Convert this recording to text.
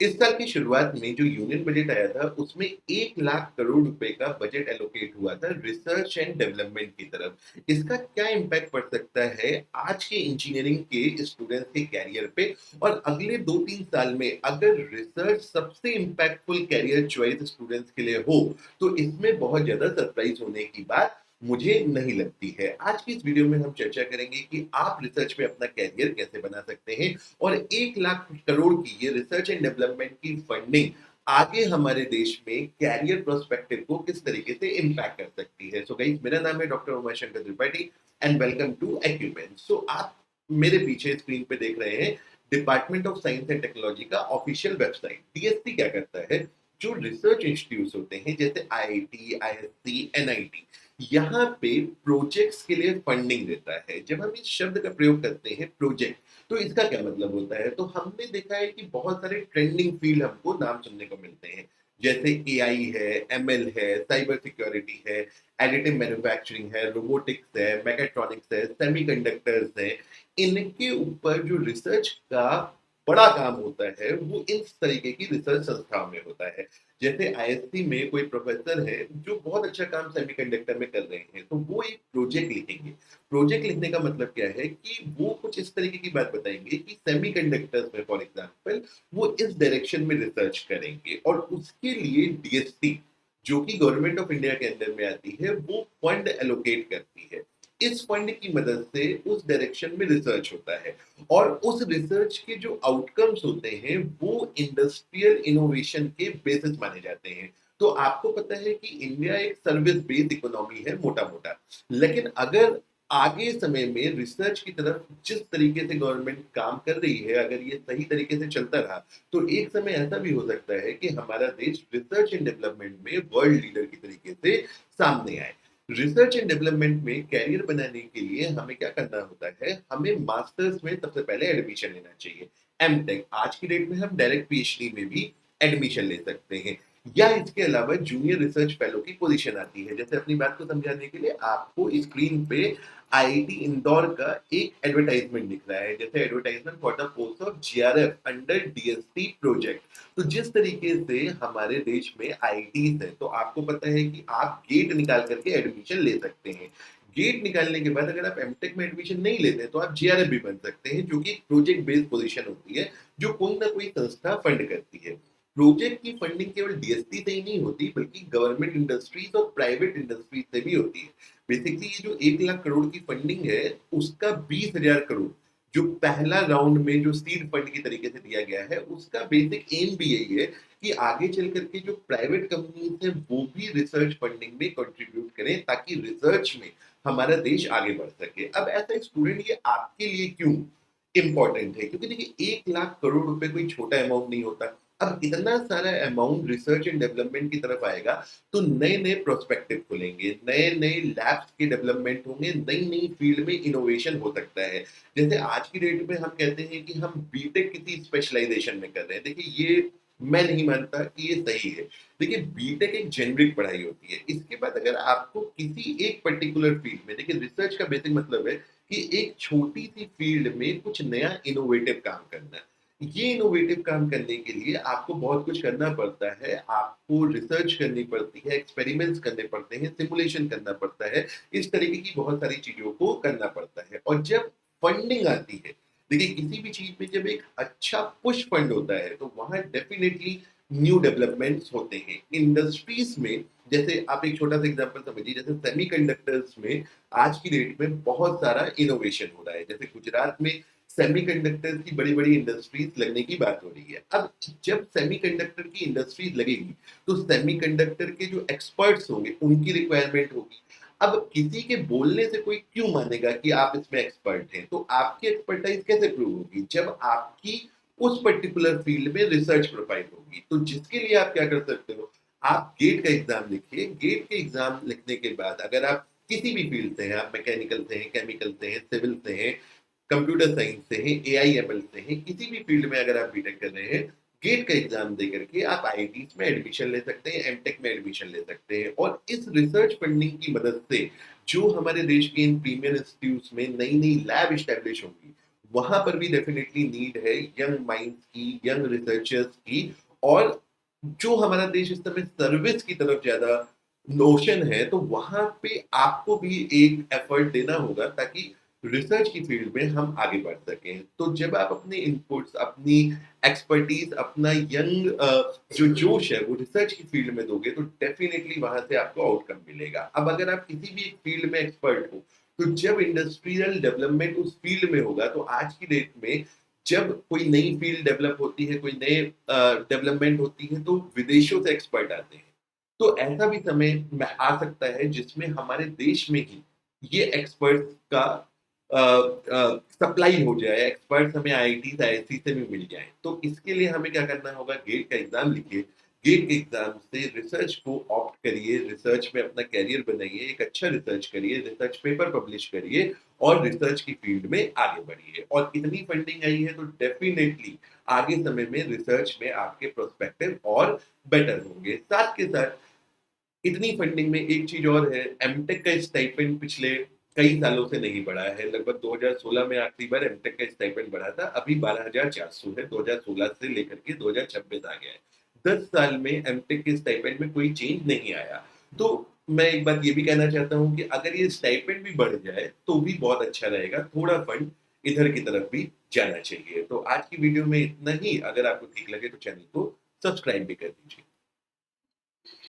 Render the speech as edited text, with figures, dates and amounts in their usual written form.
इस साल की शुरुआत में जो यूनियन बजट आया था, उसमें 1 लाख करोड़ रुपए का बजट एलोकेट हुआ था रिसर्च एंड डेवलपमेंट की तरफ। इसका क्या इम्पैक्ट पड़ सकता है आज के इंजीनियरिंग के स्टूडेंट्स के करियर पे और अगले 2-3 साल में अगर रिसर्च सबसे इम्पैक्टफुल करियर चॉइस स्टूडेंट्स के लिए हो, तो इसमें बहुत ज़्यादा सरप्राइज़ होने की बात मुझे नहीं लगती है। आज की इस वीडियो में हम चर्चा करेंगे कि आप रिसर्च में अपना करियर कैसे बना सकते हैं और 1 लाख करोड़ की ये रिसर्च एंड डेवलपमेंट की फंडिंग आगे हमारे देश में कैरियर प्रोस्पेक्टिव को किस तरीके से इम्पैक्ट कर सकती है। सो गाइस, मेरा नाम है doctor Umashankar Tripathi and welcome to Acumen. So आप मेरे पीछे स्क्रीन पे देख रहे हैं department of science and technology का ऑफिशियल वेबसाइट। डीएसटी क्या करता है? जो रिसर्च इंस्टीट्यूट होते हैं जैसे आईआईटी, आईएससी, एनआईटी, यहाँ पे प्रोजेक्ट्स के लिए फंडिंग देता है। जब हम इस शब्द का प्रयोग करते हैं प्रोजेक्ट, तो इसका क्या मतलब होता है? तो हमने देखा है कि बहुत सारे ट्रेंडिंग फील्ड हमको नाम सुनने को मिलते हैं, जैसे एआई है, एमएल है, साइबर सिक्योरिटी है, एडिटिव मैन्युफैक्चरिंग है, रोबोटिक्स है, मैकेट्रॉनिक्स है, सेमीकंडक्टर्स है। इनके ऊपर जो रिसर्च का बड़ा काम होता है, वो इस तरीके की रिसर्च संस्थाओं में होता है। जैसे आईएससी में कोई प्रोफेसर है जो बहुत अच्छा काम सेमीकंडक्टर में कर रहे हैं, तो वो एक प्रोजेक्ट लिखेंगे। प्रोजेक्ट लिखने का मतलब क्या है कि वो कुछ इस तरीके की बात बताएंगे कि सेमीकंडक्टर्स में फॉर एग्जांपल वो इस डायरेक्शन में रिसर्च करेंगे और उसके लिए डीएसटी, जो कि गवर्नमेंट ऑफ इंडिया के अंदर में आती है, वो फंड एलोकेट करती है। इस फंड की मदद से उस डायरेक्शन में रिसर्च होता है और उस रिसर्च के जो आउटकम्स होते हैं वो इंडस्ट्रियल इनोवेशन के बेसिस माने जाते हैं। तो आपको पता है कि इंडिया एक सर्विस बेस्ड इकोनॉमी है मोटा मोटा, लेकिन अगर आगे समय में रिसर्च की तरफ जिस तरीके से गवर्नमेंट काम कर रही है, अगर ये सही तरीके से चलता रहा, तो एक समय ऐसा भी हो सकता है कि हमारा देश रिसर्च एंड डेवलपमेंट में वर्ल्ड लीडर की तरीके से सामने आए। रिसर्च एंड डेवलपमेंट में कैरियर बनाने के लिए हमें क्या करना होता है? हमें मास्टर्स में सबसे पहले एडमिशन लेना चाहिए। एमटेक, आज की डेट में हम डायरेक्ट पीएचडी में भी एडमिशन ले सकते हैं, या इसके अलावा जूनियर रिसर्च फेलो की पोजीशन आती है। जैसे अपनी बात को समझाने के लिए आपको स्क्रीन पे आईआईटी इंदौर का एक एडवर्टाइजमेंट दिख रहा है, जैसे advertisement for the post of GRF under DST project. तो जिस तरीके से हमारे देश में आईआईटीज है, तो आपको पता है कि आप गेट निकाल करके एडमिशन ले सकते हैं। गेट निकालने के बाद अगर आप एमटेक में एडमिशन नहीं लेते तो आप जीआरएफ भी बन सकते हैं, जो कि प्रोजेक्ट बेस्ड पोजीशन होती है, जो कोई ना कोई संस्था फंड करती है। प्रोजेक्ट की फंडिंग केवल डीएसटी से ही नहीं होती, बल्कि गवर्नमेंट इंडस्ट्रीज और प्राइवेट इंडस्ट्रीज से भी होती है। बेसिकली ये जो 1 लाख करोड़ की फंडिंग है, उसका 20,000 करोड़ जो पहला राउंड में जो सीड फंड की तरीके से दिया गया है, उसका बेसिक एम भी यही है कि आगे चल करके जो प्राइवेट कंपनीज हैं वो भी रिसर्च फंडिंग में कंट्रीब्यूट करें, ताकि रिसर्च में हमारा देश आगे बढ़ सके। अब ऐसा स्टूडेंट, ये आपके लिए क्यों इंपॉर्टेंट है? क्योंकि देखिए, 1 लाख करोड़ रुपए कोई छोटा अमाउंट नहीं होता। अब इतना सारा अमाउंट रिसर्च एंड डेवलपमेंट की तरफ आएगा, तो नए नए प्रोस्पेक्टिव खुलेंगे, नए नए लैब्स के डेवलपमेंट होंगे, नई नई फील्ड में इनोवेशन हो सकता है। जैसे आज की डेट में हम कहते हैं कि हम बीटेक किसी स्पेशलाइजेशन में कर रहे हैं, देखिए ये मैं नहीं मानता कि ये सही है। देखिए, बीटेक एक जेनरिक पढ़ाई होती है। इसके बाद अगर आपको किसी एक पर्टिकुलर फील्ड में, देखिए रिसर्च का बेसिक मतलब है कि एक छोटी सी फील्ड में कुछ नया इनोवेटिव काम करना है। ये इनोवेटिव काम करने के लिए आपको बहुत कुछ करना पड़ता है, आपको रिसर्च करनी पड़ती है, एक्सपेरिमेंट्स करने पड़ते हैं, सिमुलेशन करना पड़ता है, इस तरीके की बहुत सारी चीज़ों को करना पड़ता है। और जब फंडिंग आती है, देखिए किसी भी चीज़ में जब एक अच्छा पुश फंड होता है, तो वहाँ डेफिनिटली न्यू डेवलपमेंट्स होते हैं। इंडस्ट्रीज़ में जैसे आप एक छोटा-सा एग्ज़ाम्पल समझिए, जैसे सेमीकंडक्टर्स में आज की डेट में बहुत सारा इनोवेशन हो रहा है। जैसे गुजरात में सेमीकंडक्टर की बड़ी-बड़ी इंडस्ट्रीज लगने की बात हो रही है। अब जब सेमीकंडक्टर की इंडस्ट्रीज लगेगी, तो सेमीकंडक्टर के जो एक्सपर्ट्स होंगे, उनकी रिक्वायरमेंट होगी। अब किसी के बोलने से कोई क्यों मानेगा कि आप इसमें एक्सपर्ट हैं? तो आपकी एक्सपर्टाइज कैसे प्रूव होगी? जब आपकी उस पर्टिकुलर फील्ड में रिसर्च प्रोफाइल होगी। तो जिसके लिए आप क्या कर सकते हो? आप गेट का एग्ज़ाम लिखिए। गेट के एग्ज़ाम लिखने के बाद अगर आप किसी भी फील्ड से हैं, आप मैकेनिकल से हैं, केमिकल से हैं, सिविल से हैं, कंप्यूटर साइंस से हैं, एआईएमएल से हैं, किसी भी फील्ड में अगर आप बीटेक कर रहे हैं, गेट का एग्जाम दे करके आप आईआईटीज में एडमिशन ले सकते हैं, एमटेक में एडमिशन ले सकते हैं। और इस रिसर्च फंडिंग की मदद से जो हमारे देश के इन प्रीमियर इंस्टीट्यूट्स में नई नई लैब स्टैब्लिश होंगी, वहाँ पर भी डेफ़िनेटली नीड है यंग माइंड्स की, यंग रिसर्चर्स की और जो हमारा देश इस समय सर्विस की तरफ ज़्यादा नोशन है, तो वहाँ पे आपको भी एक एफर्ट देना होगा ताकि रिसर्च की फील्ड में हम आगे बढ़ सकें। तो जब आप अपने इनपुट्स, अपनी एक्सपर्टीज़, अपना यंग जो जोश है वो रिसर्च की फील्ड में दोगे, तो डेफ़िनिटली वहाँ से आपको आउटकम मिलेगा। अब अगर आप किसी भी एक फील्ड में एक्सपर्ट हो, तो जब इंडस्ट्रियल डेवलपमेंट उस फील्ड में होगा, तो आज की डेट में जब कोई नई फील्ड डेवलप होती है, कोई नए डेवलपमेंट होती है, तो विदेशों से एक्सपर्ट आते हैं। तो ऐसा भी समय में आ सकता है जिसमें हमारे देश में ही ये एक्सपर्ट्स का सप्लाई हो जाए, एक्सपर्ट्स हमें आईआईटीज़, आईआईएससी से भी मिल जाएँ। तो इसके लिए हमें क्या करना होगा, गेट का एग्ज़ाम लिखिए, गेट के एग्ज़ाम से रिसर्च को ऑप्ट करिए, रिसर्च में अपना करियर बनाइए, एक अच्छा रिसर्च करिए, रिसर्च पेपर पब्लिश करिए और रिसर्च की फील्ड में आगे बढ़िए। और इतनी फंडिंग आई है तो डेफ़िनेटली आगे समय में रिसर्च में आपके प्रोस्पेक्टिव और बेटर होंगे। साथ के साथ इतनी फंडिंग में एक चीज़ और है, एमटेक का स्टाइपेंड पिछले कई सालों से नहीं बढ़ा है। लगभग 2016 में आखिरी बार एमटेक का स्टाइपेंड बढ़ा था, अभी 12,400 है, 2016 से लेकर के 2026 आ गया है। 10 साल में एमटेक के स्टाइपेंड में कोई चेंज नहीं आया। तो मैं एक बात ये भी कहना चाहता हूँ कि अगर ये स्टाइपेंड भी बढ़ जाए, तो भी बहुत अच्छा रहेगा। थोड़ा फंड इधर की तरफ भी जाना चाहिए। तो आज की वीडियो में इतना ही, अगर आपको ठीक लगे तो चैनल को सब्सक्राइब भी कर दीजिए।